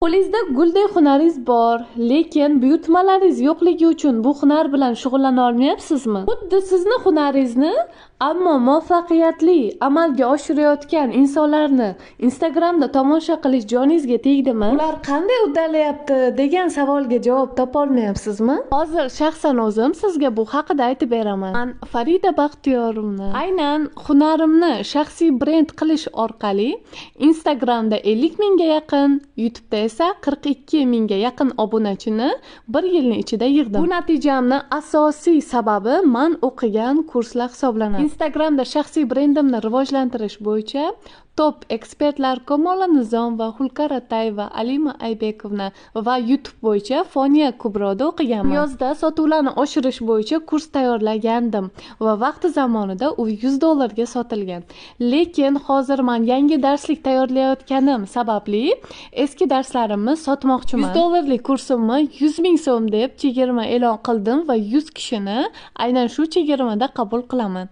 Qo'lingizda guldek hunaringiz bor, lekin buyurtmalaringiz yo'qligi uchun bu hunar bilan shug'ullana olmayapsizmi? Xuddi sizni hunaringizni, ammo muvaffaqiyatli amalga oshirayotgan insonlarni Instagramda tomosha qilish joningizga tegdimi? Ular qanday uddalayapti degan savolga javob topa olmayapsizmi? Hozir shaxsan o'zim sizga bu haqida aytib beraman. Men Farida Baxtiyorovni aynan hunarimni shaxsiy brend qilish orqali Instagramda 50 mingga yaqin, YouTube'da esa 42 mingga yaqin obunachini bir yilning ichida yig'dim. Bu natijamni asosiy sababi men o'qigan kurslar hisoblanadi. Instagramda shaxsiy brendimni rivojlantirish bo'yicha top ekspertlar Kamola Nizom va Hulka Ratayeva, Alima Aybekovna va YouTube bo'yicha Foniya Kubroda o'qiganman. Yozda sotuvlarni oshirish bo'yicha kurs tayyorlagandim va vaqti zamonida u $100 ga sotilgan. Lekin hozir men yangi darslik tayyorlayotganim sababli eski darslarimni sotmoqchiman. $100 lik kursimni 100 ming so'm deb chegirma e'lon qildim va 100 kishini aynan shu chegirmada qabul qilaman.